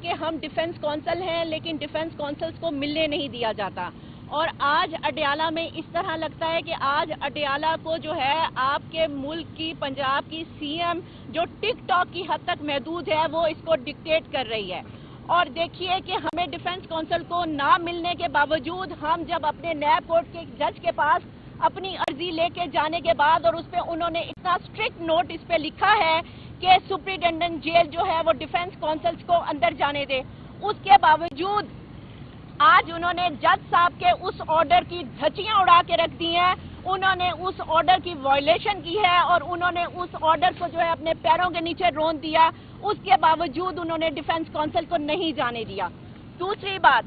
کہ ہم defence council ہیں لیکن ڈیفنس کونسلز کو ملنے نہیں دیا جاتا، اور آج اڈیالہ میں اس طرح لگتا ہے کہ آج اڈیالہ کو جو ہے آپ کے ملک کی پنجاب کی سی ایم جو ٹک ٹاک کی حد تک محدود ہے وہ اس کو ڈکٹیٹ کر رہی ہے۔ اور دیکھیے کہ ہمیں ڈیفنس کونسل کو نہ ملنے کے باوجود ہم جب اپنے نیب کورٹ کے جج کے پاس اپنی عرضی لے کے جانے کے بعد، اور اس پہ انہوں نے اتنا اسٹرکٹ نوٹ اس پہ لکھا ہے کہ سپرنٹینڈنٹ جیل جو ہے وہ ڈیفنس کونسلز کو اندر جانے دے، اس کے باوجود آج انہوں نے جج صاحب کے اس آرڈر کی دھچیاں اڑا کے رکھ دی ہیں، انہوں نے اس آرڈر کی وائلیشن کی ہے اور انہوں نے اس آرڈر کو جو ہے اپنے پیروں کے نیچے رون دیا، اس کے باوجود انہوں نے ڈیفنس کونسل کو نہیں جانے دیا۔ دوسری بات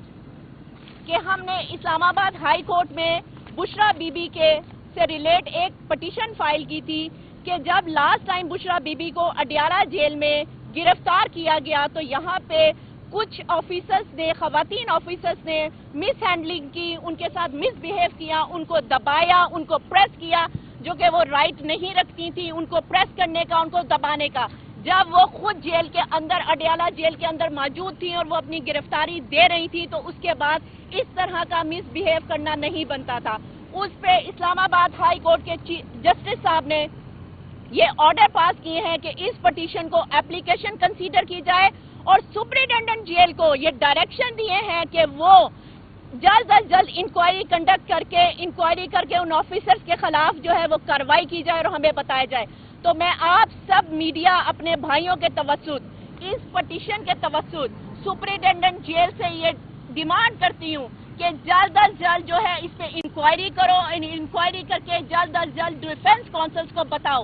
کہ ہم نے اسلام آباد ہائی کورٹ میں بشرا بی بی کے سے ریلیٹ ایک پٹیشن فائل کی تھی کہ جب last time Bushra be be کو اڈیالہ جیل میں گرفتار کیا گیا تو یہاں پہ کچھ آفیسرز نے، خواتین آفیسرز نے مس ہینڈلنگ کی، ان کے ساتھ مس بیہیو کیا، ان کو دبایا، ان کو پریس کیا، جو کہ وہ رائٹ نہیں رکھتی تھی ان کو پریس کرنے کا، ان کو دبانے کا، جب وہ خود جیل کے اندر اڈیالہ جیل کے اندر موجود تھیں اور وہ اپنی گرفتاری دے رہی تھی، تو اس کے بعد اس طرح کا مس بیہیو کرنا نہیں بنتا تھا۔ اس پہ اسلام آباد ہائی کورٹ کے جسٹس صاحب نے یہ آرڈر پاس کیے ہیں کہ اس پٹیشن کو اپلیکیشن کنسیڈر کی جائے، اور سپرنٹینڈنٹ جیل کو یہ ڈائریکشن دیے ہیں کہ وہ جلد از جلد انکوائری کنڈکٹ کر کے ان آفیسرز کے خلاف جو ہے وہ کارروائی کی جائے اور ہمیں بتایا جائے۔ تو میں آپ سب میڈیا اپنے بھائیوں کے توسط اس پٹیشن کے توسط سپرنٹینڈنٹ جیل سے یہ ڈیمانڈ کرتی ہوں کہ جلد از جلد جو ہے اس پہ انکوائری کرو، انکوائری کر کے جلد از جلد ڈیفنس کونسلز کو بتاؤ۔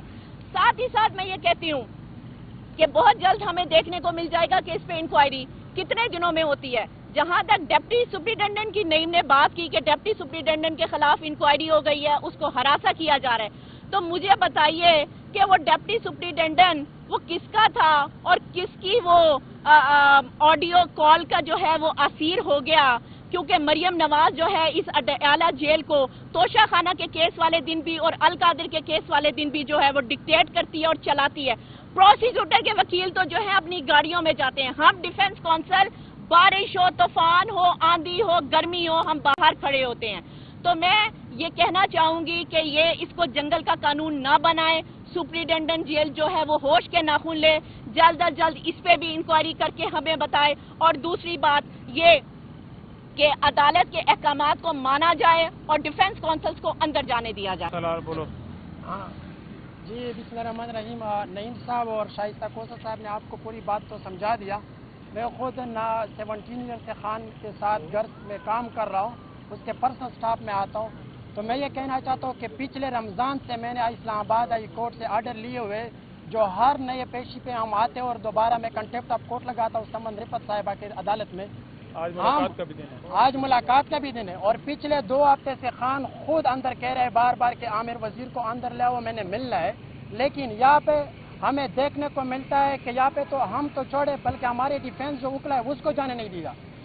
ساتھ ہی ساتھ میں یہ کہتی ہوں کہ بہت جلد ہمیں دیکھنے کو مل جائے گا کہ اس پہ انکوائری کتنے دنوں میں ہوتی ہے۔ جہاں تک ڈپٹی سپرنٹینڈنٹ کی نعیم نے بات کی کہ ڈپٹی سپرنٹینڈنٹ کے خلاف انکوائری ہو گئی ہے، اس کو ہراساں کیا جا رہا ہے، تو مجھے بتائیے کہ وہ ڈپٹی سپرنٹینڈنٹ وہ کس کا تھا اور کس کی وہ آڈیو کال کا جو ہے وہ اسیر ہو گیا، کیونکہ مریم نواز جو ہے اس اڈیالہ جیل کو توشہ خانہ کے کیس والے دن بھی اور القادر کے کیس والے دن بھی جو ہے وہ ڈکٹیٹ کرتی ہے اور چلاتی ہے۔ پروسیکیوٹر کے وکیل تو جو ہے اپنی گاڑیوں میں جاتے ہیں، ہم ڈیفنس کونسل بارش ہو، طوفان ہو، آندھی ہو، گرمی ہو، ہم باہر کھڑے ہوتے ہیں۔ تو میں یہ کہنا چاہوں گی کہ یہ اس کو جنگل کا قانون نہ بنائے، سپرنٹینڈنٹ جیل جو ہے وہ ہوش کے ناخن لے، جلد از جلد اس پہ بھی انکوائری کر کے ہمیں بتائے، اور دوسری بات یہ کہ عدالت کے احکامات کو مانا جائے اور ڈیفنس کونسلز کو اندر جانے دیا جائے۔ بولو۔ جی بسم اللہ الرحمن الرحیم، نعیم صاحب اور شائستہ کوثر صاحب نے آپ کو پوری بات تو سمجھا دیا۔ میں خود 17 ایئر سے خان کے ساتھ گھر میں کام کر رہا ہوں، اس کے پرسنل سٹاف میں آتا ہوں، تو میں یہ کہنا چاہتا ہوں کہ پچھلے رمضان سے میں نے اسلام آباد ہائی کورٹ سے آرڈر لیے ہوئے، جو ہر نئے پیشی پہ ہم آتے ہیں اور دوبارہ میں کنٹیمپٹ آف کورٹ لگاتا ہوں سمن رفت صاحبہ کی عدالت میں۔ آج ملاقات کا بھی دن ہے، آج ملاقات کا بھی دن ہے، اور پچھلے 2 ہفتے سے خان خود اندر کہہ رہے بار بار کہ عامر وزیر کو اندر لے آؤ، میں نے ملنا ہے، لیکن یہاں پہ ہمیں دیکھنے کو ملتا ہے کہ یہاں پہ تو ہم تو چھوڑے بلکہ ہمارے ڈیفینس جو وکلا ہے اس کو جانے نہیں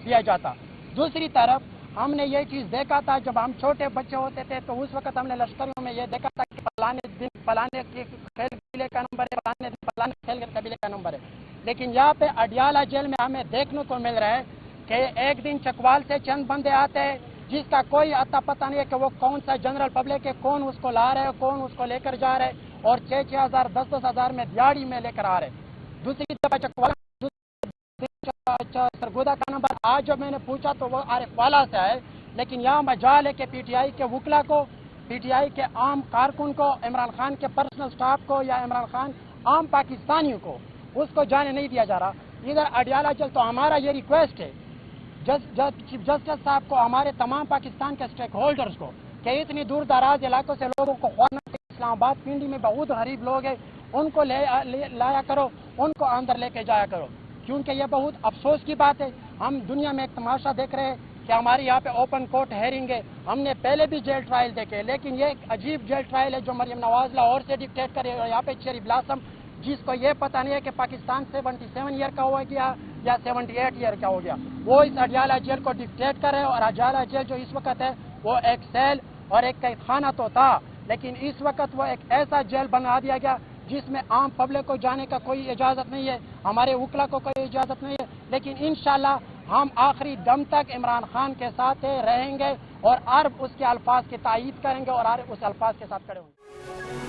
دیا جاتا۔ دوسری طرف ہم نے یہ چیز دیکھا تھا جب ہم چھوٹے بچے ہوتے تھے، تو اس وقت ہم نے لشکریوں میں یہ دیکھا تھا کہ فلانے دن فلانے کھیل قبیلے کا نمبر ہے، فلانے دن فلانے کھیل قبیلے کا نمبر ہے، لیکن یہاں پہ اڈیالہ جیل میں ہمیں دیکھنے کو مل رہا ہے کہ ایک دن چکوال سے چند بندے آتے ہیں جس کا کوئی اتا پتہ نہیں ہے کہ وہ کون سا جنرل پبلک ہے، کون اس کو لا رہے ہے، کون اس کو لے کر جا رہے ہے، اور 6-6 ہزار 10-10 ہزار میں دیہڑی میں لے کر آ رہے۔ دوسری دفعہ چکوال سرگودا کا نمبر آج جو میں نے پوچھا تو وہ عارف والا سے ہے، لیکن یہاں مجال ہے کہ پی ٹی آئی کے وکلا کو، پی ٹی آئی کے عام کارکن کو، عمران خان کے پرسنل سٹاف کو یا عمران خان عام پاکستانیوں کو اس کو جانے نہیں دیا جا رہا۔ ادھر اڈیالہ جیل تو ہمارا یہ ریکویسٹ ہے چیف جسٹس صاحب کو، ہمارے تمام پاکستان کے اسٹیک ہولڈرز کو، کہ اتنی دور دراز علاقوں سے لوگوں کو خوانا، اسلام آباد پنڈی میں بہت غریب لوگ ہیں، ان کو لایا کرو، ان کو اندر لے کے جایا کرو، کیونکہ یہ بہت افسوس کی بات ہے۔ ہم دنیا میں ایک تماشا دیکھ رہے ہیں کہ ہمارے یہاں پہ اوپن کورٹ ہیرنگ ہے، ہم نے پہلے بھی جیل ٹرائل دیکھے، لیکن یہ ایک عجیب جیل ٹرائل ہے جو مریم نواز لاہور سے ڈکٹیٹ کرے، اور یہاں پہ چیری بلاسم جس کو یہ پتہ نہیں ہے کہ پاکستان 77 ایئر کا ہو گیا یا 78 ایئر کا ہو گیا، وہ اس اڈیالہ جیل کو ڈکٹیٹ کرے۔ اور اڈیالہ جیل جو اس وقت ہے وہ ایک سیل اور ایک خانہ تو تھا، لیکن اس وقت وہ ایک ایسا جیل بنا دیا گیا جس میں عام پبلک کو جانے کا کوئی اجازت نہیں ہے، ہمارے وکلا کو کوئی اجازت نہیں ہے، لیکن انشاءاللہ ہم آخری دم تک عمران خان کے ساتھ رہیں گے اور عرب اس کے الفاظ کی تائید کریں گے اور عرب اس الفاظ کے ساتھ کھڑے ہوں گے.